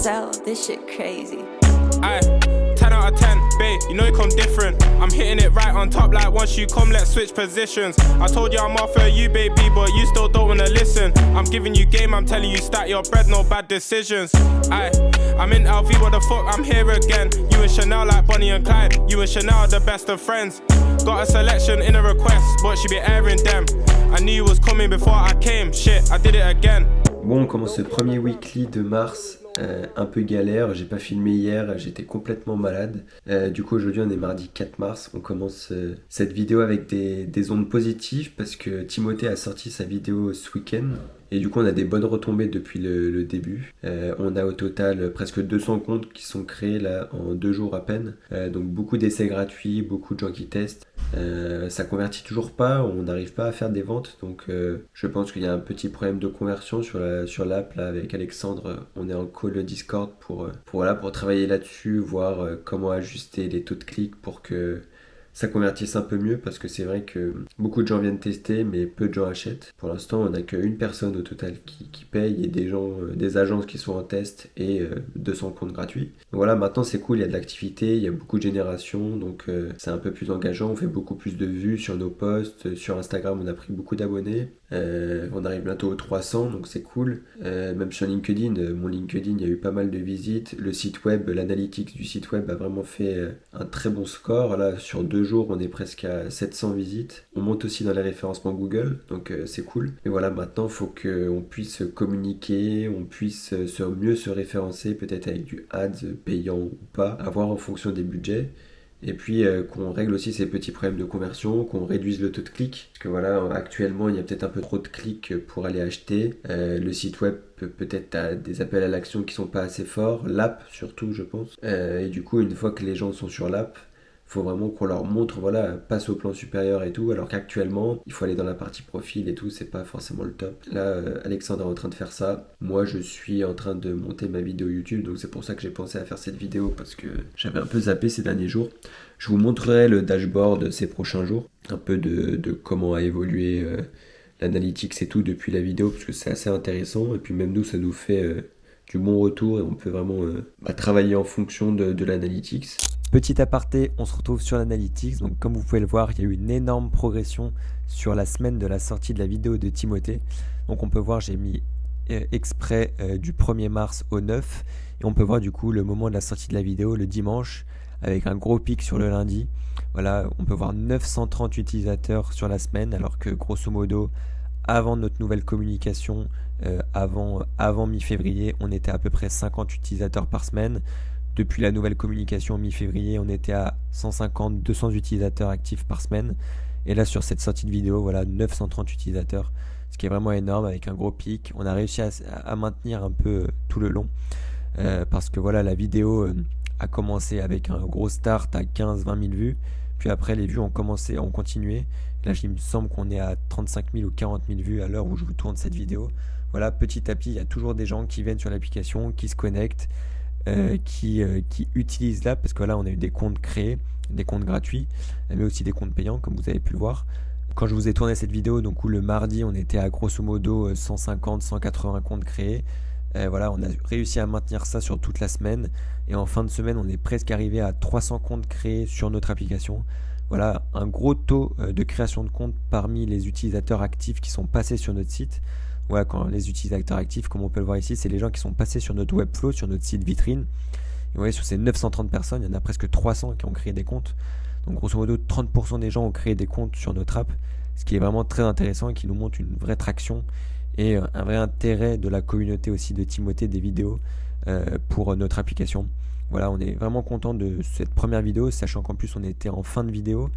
tell, this shit crazy. Aye, 10 out of 10, babe, you know you come different. I'm hitting it right on top, like once you come, let's switch positions. I told you I'm off for you, baby, but you still don't wanna listen. I'm giving you game, I'm telling you stack your bread, no bad decisions. Aye, I'm in LV, what the fuck, I'm here again. You and Chanel like Bonnie and Clyde, you and Chanel are the best of friends. Got a selection in a request, but she be airing them. I knew you was coming before I came, shit, I did it again. Bon, on commence le premier weekly de mars, un peu galère, j'ai pas filmé hier, j'étais complètement malade. Du coup aujourd'hui on est mardi 4 mars, on commence cette vidéo avec des ondes positives parce que Timothée a sorti sa vidéo ce week-end. Et du coup on a des bonnes retombées depuis le début. On a au total presque 200 comptes qui sont créés là en 2 jours à peine. Donc beaucoup d'essais gratuits, beaucoup de gens qui testent. Ça convertit toujours pas, on n'arrive pas à faire des ventes. Donc je pense qu'il y a un petit problème de conversion sur l'app là avec Alexandre. On est en call Discord pour travailler là-dessus, voir comment ajuster les taux de clics pour que ça convertisse un peu mieux, parce que c'est vrai que beaucoup de gens viennent tester mais peu de gens achètent. Pour l'instant on n'a qu'une personne au total qui paye et des agences qui sont en test et 200 comptes gratuits. Donc voilà, maintenant c'est cool, il y a de l'activité, il y a beaucoup de générations, donc c'est un peu plus engageant, on fait beaucoup plus de vues sur nos posts, sur Instagram on a pris beaucoup d'abonnés, on arrive bientôt aux 300 donc c'est cool. Même sur LinkedIn, mon LinkedIn il y a eu pas mal de visites, le site web, l'analytics du site web a vraiment fait un très bon score, là sur 2 jours on est presque à 700 visites, on monte aussi dans les référencements Google donc c'est cool. Et voilà, maintenant il faut qu'on puisse communiquer, on puisse mieux se référencer, peut-être avec du ads payant ou pas, à voir en fonction des budgets. Et puis qu'on règle aussi ces petits problèmes de conversion, qu'on réduise le taux de clic, parce que voilà, actuellement il y a peut-être un peu trop de clics pour aller acheter, le site web peut-être a des appels à l'action qui sont pas assez forts, l'app surtout je pense, et du coup une fois que les gens sont sur l'app, faut vraiment qu'on leur montre, voilà, passe au plan supérieur et tout, alors qu'actuellement, il faut aller dans la partie profil et tout, c'est pas forcément le top. Là, Alexandre est en train de faire ça. Moi, je suis en train de monter ma vidéo YouTube, donc c'est pour ça que j'ai pensé à faire cette vidéo, parce que j'avais un peu zappé ces derniers jours. Je vous montrerai le dashboard ces prochains jours, un peu de comment a évolué l'analytics et tout depuis la vidéo, parce que c'est assez intéressant, et puis même nous, ça nous fait du bon retour, et on peut vraiment travailler en fonction de l'analytics. Petit aparté, on se retrouve sur l'analytics, donc comme vous pouvez le voir, il y a eu une énorme progression sur la semaine de la sortie de la vidéo de Timothée. Donc on peut voir, j'ai mis exprès du 1er mars au 9, et on peut voir du coup le moment de la sortie de la vidéo, le dimanche, avec un gros pic sur le lundi. Voilà, on peut voir 930 utilisateurs sur la semaine, alors que grosso modo, avant notre nouvelle communication, avant mi-février, on était à peu près 50 utilisateurs par semaine. Depuis la nouvelle communication mi-février, on était à 150-200 utilisateurs actifs par semaine. Et là, sur cette sortie de vidéo, voilà, 930 utilisateurs, ce qui est vraiment énorme avec un gros pic. On a réussi à maintenir un peu tout le long parce que voilà, la vidéo a commencé avec un gros start à 15-20 000 vues. Puis après, les vues ont continué. Là, il me semble qu'on est à 35 000 ou 40 000 vues à l'heure où je vous tourne cette vidéo. Voilà, petit à petit, il y a toujours des gens qui viennent sur l'application, qui se connectent, qui utilisent l'app, parce que là on a eu des comptes créés, des comptes gratuits, mais aussi des comptes payants comme vous avez pu le voir. Quand je vous ai tourné cette vidéo, donc où le mardi on était à grosso modo 150-180 comptes créés, voilà, on a réussi à maintenir ça sur toute la semaine, et en fin de semaine on est presque arrivé à 300 comptes créés sur notre application. Voilà, un gros taux de création de comptes parmi les utilisateurs actifs qui sont passés sur notre site. Ouais, quand les utilisateurs actifs, comme on peut le voir ici, c'est les gens qui sont passés sur notre Webflow, sur notre site vitrine. Et vous voyez, sur ces 930 personnes, il y en a presque 300 qui ont créé des comptes. Donc grosso modo, 30% des gens ont créé des comptes sur notre app, ce qui est vraiment très intéressant et qui nous montre une vraie traction et un vrai intérêt de la communauté aussi de Timothée des vidéos pour notre application. Voilà, on est vraiment content de cette première vidéo, sachant qu'en plus on était en fin de vidéo.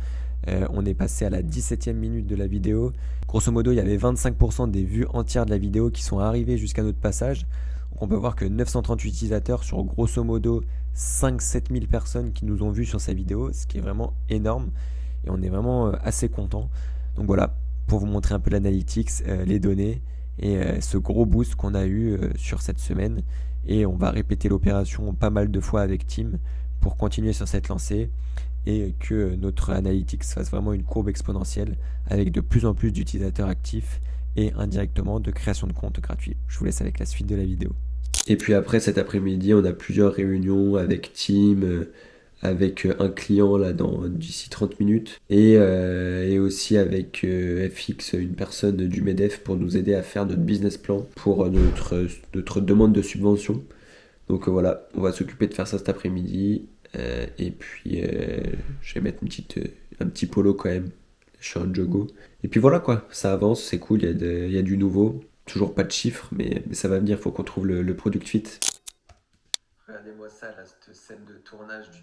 On est passé à la 17e minute de la vidéo. Grosso modo, il y avait 25% des vues entières de la vidéo qui sont arrivées jusqu'à notre passage. Donc on peut voir que 930 utilisateurs sur grosso modo 5-7 000 personnes qui nous ont vus sur sa vidéo, ce qui est vraiment énorme. Et on est vraiment assez content. Donc voilà, pour vous montrer un peu l'analytics, les données et ce gros boost qu'on a eu sur cette semaine. Et on va répéter l'opération pas mal de fois avec Tim pour continuer sur cette lancée et que notre analytics fasse vraiment une courbe exponentielle avec de plus en plus d'utilisateurs actifs et indirectement de création de comptes gratuits. Je vous laisse avec la suite de la vidéo. Et puis après cet après-midi, on a plusieurs réunions avec Tim, avec un client là d'ici 30 minutes et aussi avec FX, une personne du MEDEF pour nous aider à faire notre business plan pour notre demande de subvention. Donc voilà, on va s'occuper de faire ça cet après-midi et puis je vais mettre un petit polo quand même, je suis en jogo. Et puis voilà quoi, ça avance, c'est cool, il y a du nouveau, toujours pas de chiffres mais ça va venir, faut qu'on trouve le product fit. Regardez-moi ça là, cette scène de tournage du...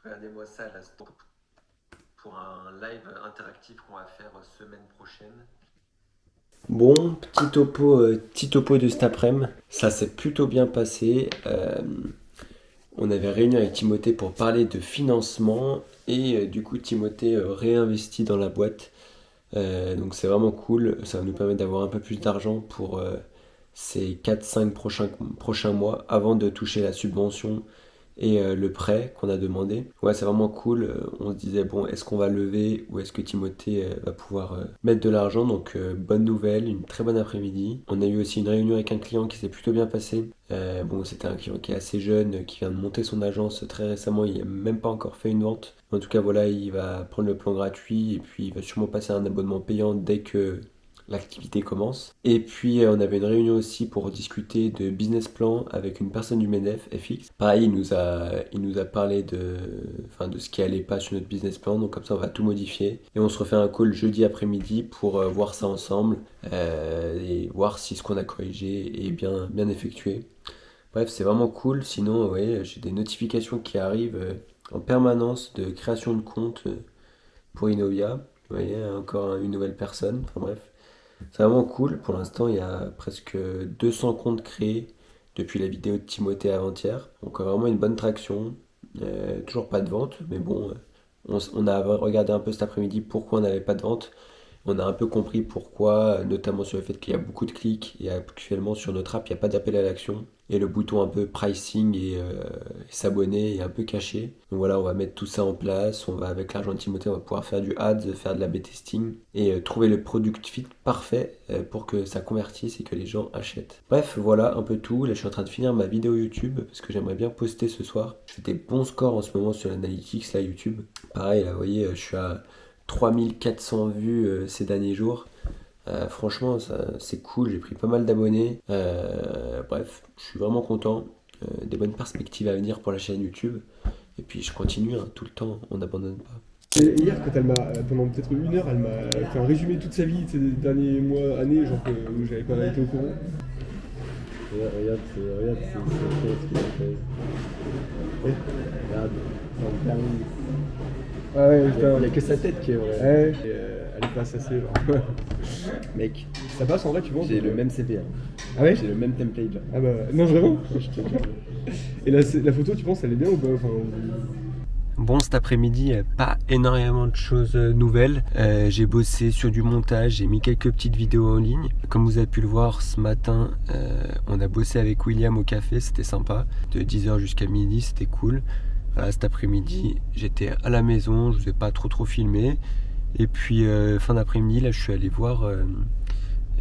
Regardez-moi ça là, pour un live interactif qu'on va faire semaine prochaine. Bon, petit topo de cet après-midi. Ça s'est plutôt bien passé. On avait réuni avec Timothée pour parler de financement et du coup Timothée réinvestit dans la boîte. Donc c'est vraiment cool. Ça va nous permettre d'avoir un peu plus d'argent pour ces 4-5 prochains mois avant de toucher la subvention et le prêt qu'on a demandé. Ouais, c'est vraiment cool. On se disait, bon, est-ce qu'on va lever ou est-ce que Timothée va pouvoir mettre de l'argent? Donc, bonne nouvelle, une très bonne après-midi. On a eu aussi une réunion avec un client qui s'est plutôt bien passé. Bon, c'était un client qui est assez jeune, qui vient de monter son agence très récemment. Il n'a même pas encore fait une vente. En tout cas, voilà, il va prendre le plan gratuit et puis il va sûrement passer à un abonnement payant dès que l'activité commence. Et puis on avait une réunion aussi pour discuter de business plan avec une personne du MEDEF, FX. Pareil, il nous a parlé de ce qui allait pas sur notre business plan, donc comme ça on va tout modifier. Et on se refait un call jeudi après-midi pour voir ça ensemble et voir si ce qu'on a corrigé est bien effectué. Bref, c'est vraiment cool. Sinon, ouais, j'ai des notifications qui arrivent en permanence de création de compte pour Innovia. Vous voyez, encore une nouvelle personne. Enfin bref. C'est vraiment cool, pour l'instant il y a presque 200 comptes créés depuis la vidéo de Timothée avant-hier, donc vraiment une bonne traction, toujours pas de vente, mais bon, on a regardé un peu cet après-midi pourquoi on n'avait pas de vente, on a un peu compris pourquoi, notamment sur le fait qu'il y a beaucoup de clics et actuellement sur notre app il n'y a pas d'appel à l'action et le bouton un peu pricing et s'abonner est un peu caché. Donc voilà, on va mettre tout ça en place, on va avec l'argent de Timothée, on va pouvoir faire du ads, faire de la B-testing et trouver le product fit parfait pour que ça convertisse et que les gens achètent. Bref, voilà un peu tout. Là je suis en train de finir ma vidéo YouTube parce que j'aimerais bien poster ce soir. Je fais des bons scores en ce moment sur l'analytics là YouTube. Pareil là, vous voyez, je suis à 3400 vues ces derniers jours. Franchement, c'est cool, j'ai pris pas mal d'abonnés. Bref, je suis vraiment content. Des bonnes perspectives à venir pour la chaîne YouTube. Et puis je continue tout le temps, on n'abandonne pas. Et hier, quand pendant peut-être une heure, elle m'a fait un résumé de toute sa vie, de ces derniers mois, années, genre où j'avais pas été au courant. Regarde ce qu'il a fait. Regarde, dans le permis. Ah ouais, putain. Il n'y a que sa tête qui est vraie. Ouais. Et, elle est pas assez, genre. Mec, Ça passe en vrai, tu vois. j'ai le même CP. Ah ouais. J'ai le même template là. Ah bah, non, vraiment. Je te jure. Et la photo, tu penses, elle est bien ou pas? Enfin, Bon, cet après-midi, pas énormément de choses nouvelles. J'ai bossé sur du montage, j'ai mis quelques petites vidéos en ligne. Comme vous avez pu le voir ce matin, on a bossé avec William au café, c'était sympa. De 10h jusqu'à midi, c'était cool. Voilà, cet après-midi, j'étais à la maison, je vous ai pas trop filmé. Et puis, fin d'après-midi, là, je suis allé voir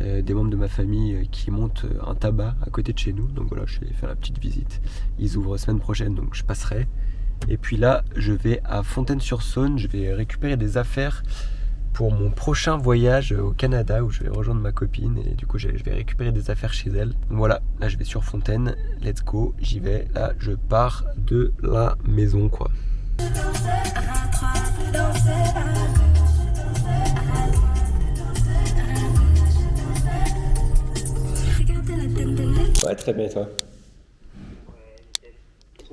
des membres de ma famille qui montent un tabac à côté de chez nous. Donc voilà, je suis allé faire la petite visite. Ils ouvrent semaine prochaine, donc je passerai. Et puis là, je vais à Fontaine-sur-Saône, je vais récupérer des affaires pour mon prochain voyage au Canada où je vais rejoindre ma copine et du coup je vais récupérer des affaires chez elle. Donc voilà, là je vais sur Fontaine, let's go, j'y vais, là je pars de la maison quoi. Ouais, très bien, et toi?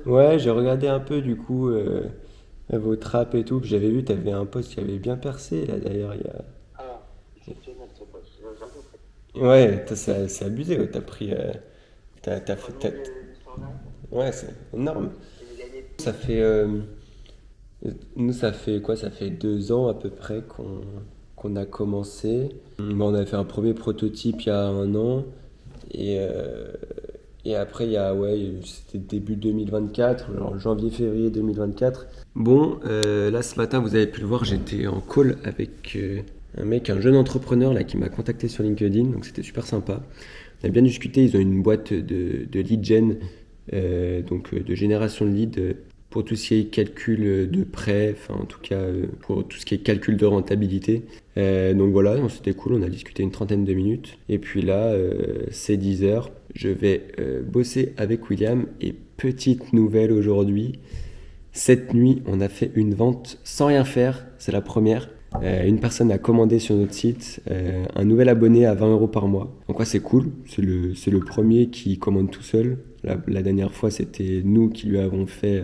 Ouais, j'ai regardé un peu du coup vos traps et tout, puis j'avais vu, t'avais un post qui avait bien percé là d'ailleurs. Il y a... Ah, exceptionnel ce poste, j'avoue. Ouais, c'est abusé, ouais, t'as pris. T'as fait. Ouais, c'est énorme. Ça fait. Nous, ça fait quoi? Ça fait 2 ans à peu près qu'on a commencé. Bon, on a fait un premier prototype il y a 1 an. Et après, c'était début 2024, genre janvier-février 2024. Bon, là ce matin, vous avez pu le voir, j'étais en call avec un jeune entrepreneur là, qui m'a contacté sur LinkedIn, donc c'était super sympa. On a bien discuté, ils ont une boîte de lead gen, donc de génération de leads pour tout ce qui est calcul de prêt, enfin en tout cas pour tout ce qui est calcul de rentabilité. Donc voilà, c'était cool, on a discuté une trentaine de minutes. Et puis là, c'est 10h, je vais bosser avec William. Et petite nouvelle aujourd'hui, cette nuit, on a fait une vente sans rien faire, c'est la première. Une personne a commandé sur notre site un nouvel abonné à 20 € par mois. Donc ouais, c'est cool, c'est le premier qui commande tout seul. La dernière fois, c'était nous qui lui avons fait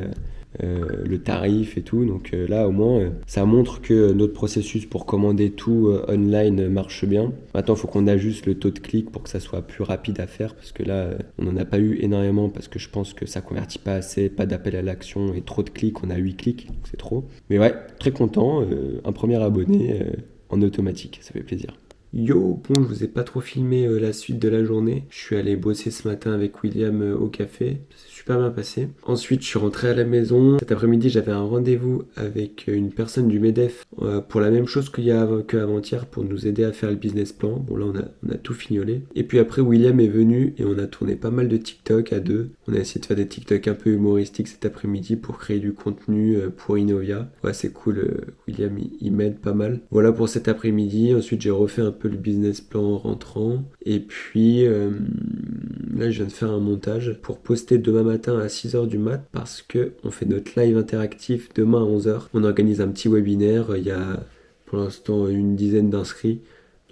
le tarif et tout. Donc là, au moins, ça montre que notre processus pour commander tout online marche bien. Maintenant, il faut qu'on ajuste le taux de clic pour que ça soit plus rapide à faire, parce que là, on n'en a pas eu énormément, parce que je pense que ça convertit pas assez, pas d'appel à l'action et trop de clics. On a 8 clics, donc c'est trop. Mais ouais, très content. Un premier abonné en automatique, ça fait plaisir. Yo, bon, je vous ai pas trop filmé la suite de la journée. Je suis allé bosser ce matin avec William au café. Ça s'est super bien passé. Ensuite, je suis rentré à la maison. Cet après-midi, j'avais un rendez-vous avec une personne du MEDEF pour la même chose qu'avant-hier, pour nous aider à faire le business plan. Bon, là, on a tout fignolé. Et puis après, William est venu et on a tourné pas mal de TikTok à deux. On a essayé de faire des TikTok un peu humoristiques cet après-midi pour créer du contenu pour Innovia. Ouais, c'est cool. William, il m'aide pas mal. Voilà pour cet après-midi. Ensuite, j'ai refait un peu le business plan en rentrant. Et puis, là, je viens de faire un montage pour poster demain matin à 6h du mat, parce que on fait notre live interactif demain à 11h. On organise un petit webinaire. Il y a pour l'instant une dizaine d'inscrits.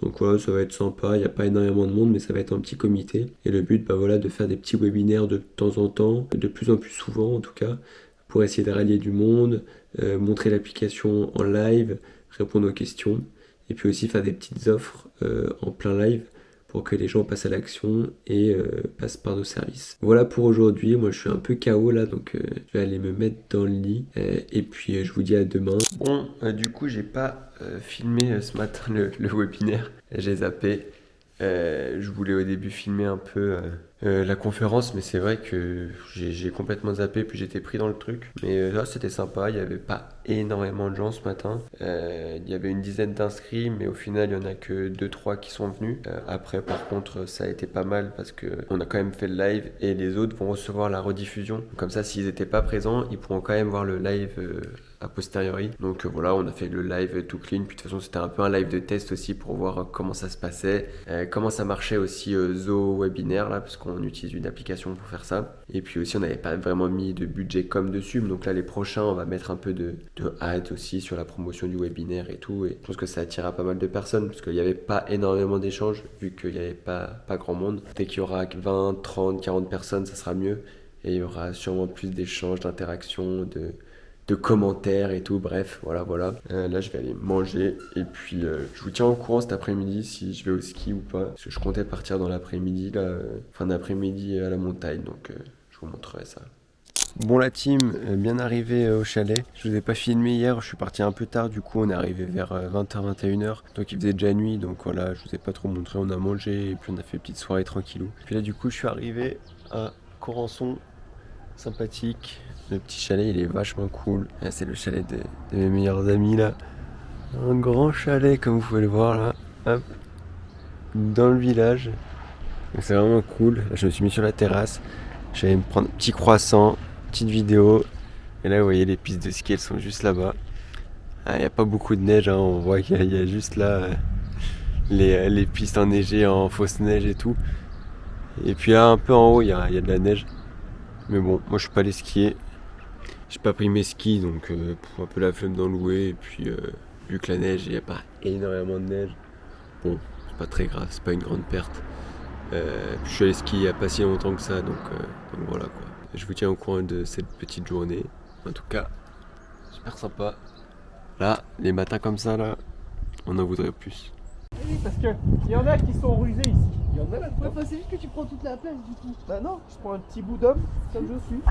Donc voilà, ça va être sympa, il n'y a pas énormément de monde, mais ça va être un petit comité. Et le but, voilà, de faire des petits webinaires de temps en temps, de plus en plus souvent en tout cas, pour essayer de rallier du monde, montrer l'application en live, répondre aux questions, et puis aussi faire des petites offres en plein live pour que les gens passent à l'action et passent par nos services. Voilà pour aujourd'hui, moi je suis un peu KO là, donc je vais aller me mettre dans le lit, et puis je vous dis à demain. Bon, du coup j'ai pas filmé ce matin le webinaire, j'ai zappé. Je voulais au début filmer un peu la conférence, mais c'est vrai que j'ai complètement zappé, puis j'étais pris dans le truc. Mais là c'était sympa, il n'y avait pas énormément de gens ce matin. Il y avait une dizaine d'inscrits, mais au final il n'y en a que 2-3 qui sont venus. Après par contre ça a été pas mal, parce qu'on a quand même fait le live et les autres vont recevoir la rediffusion. Comme ça, s'ils n'étaient pas présents, ils pourront quand même voir le live a posteriori. Donc voilà, on a fait le live tout clean. Puis de toute façon c'était un peu un live de test aussi pour voir comment ça se passait, comment ça marchait aussi Zo Webinaire là, parce qu'on utilise une application pour faire ça. Et puis aussi on n'avait pas vraiment mis de budget com dessus, donc là les prochains on va mettre un peu de ad aussi sur la promotion du webinaire et tout, et je pense que ça attirera pas mal de personnes, parce qu'il n'y avait pas énormément d'échanges vu qu'il n'y avait pas grand monde. Dès qu'il y aura 20, 30, 40 personnes, ça sera mieux, et il y aura sûrement plus d'échanges, d'interactions, de commentaires et tout. Bref, voilà. Là je vais aller manger, et puis je vous tiens au courant cet après-midi si je vais au ski ou pas, parce que je comptais partir dans l'après-midi là, fin d'après-midi à la montagne, donc je vous montrerai ça. Bon la team, bien arrivé au chalet. Je vous ai pas filmé hier, je suis parti un peu tard, du coup on est arrivé vers 20h, 21h, donc il faisait déjà nuit, donc voilà, je vous ai pas trop montré. On a mangé et puis on a fait une petite soirée tranquillou. Puis là du coup je suis arrivé à Corançon, sympathique. Le petit chalet il est vachement cool. Là, c'est le chalet de mes meilleurs amis là. Un grand chalet comme vous pouvez le voir là. Hop. Dans le village. Donc c'est vraiment cool. Là, je me suis mis sur la terrasse. J'allais me prendre un petit croissant, petite vidéo. Et là vous voyez les pistes de ski, elles sont juste là-bas. Il n'y a pas beaucoup de neige, hein. On voit qu'il y a juste là les pistes enneigées en fausse neige et tout. Et puis là un peu en haut il y a de la neige. Mais bon, moi je suis pas allé skier. J'ai pas pris mes skis, donc un peu la flemme d'en louer. Et puis vu que la neige, il n'y a pas énormément de neige, bon, c'est pas très grave, c'est pas une grande perte. Puis je suis allé skier il n'y a pas si longtemps que ça, donc voilà quoi. Je vous tiens au courant de cette petite journée. En tout cas, super sympa. Là, les matins comme ça, là, on en voudrait plus. Oui, parce qu'il y en a qui sont rusés ici. Il y en a là. Ouais, c'est juste que tu prends toute la place du coup. Bah non, je prends un petit bout d'homme, comme je suis.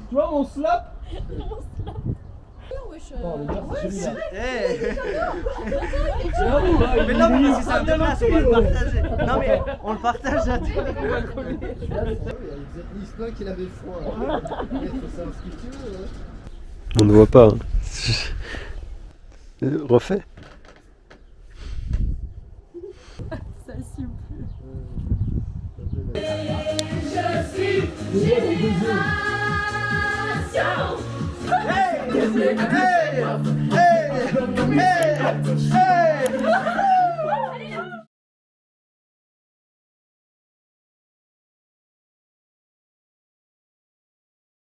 Tu vois mon slap? Oh, le gars, c'est celui-là. Mais non, mais si ça me déplace, on va le partager. Non, mais on le partage à tous. L'histoire qu'il avait froid. Il faut savoir ce que tu veux. On ne voit pas. Hein. Refait. Hey, hey, hey, hey, hey.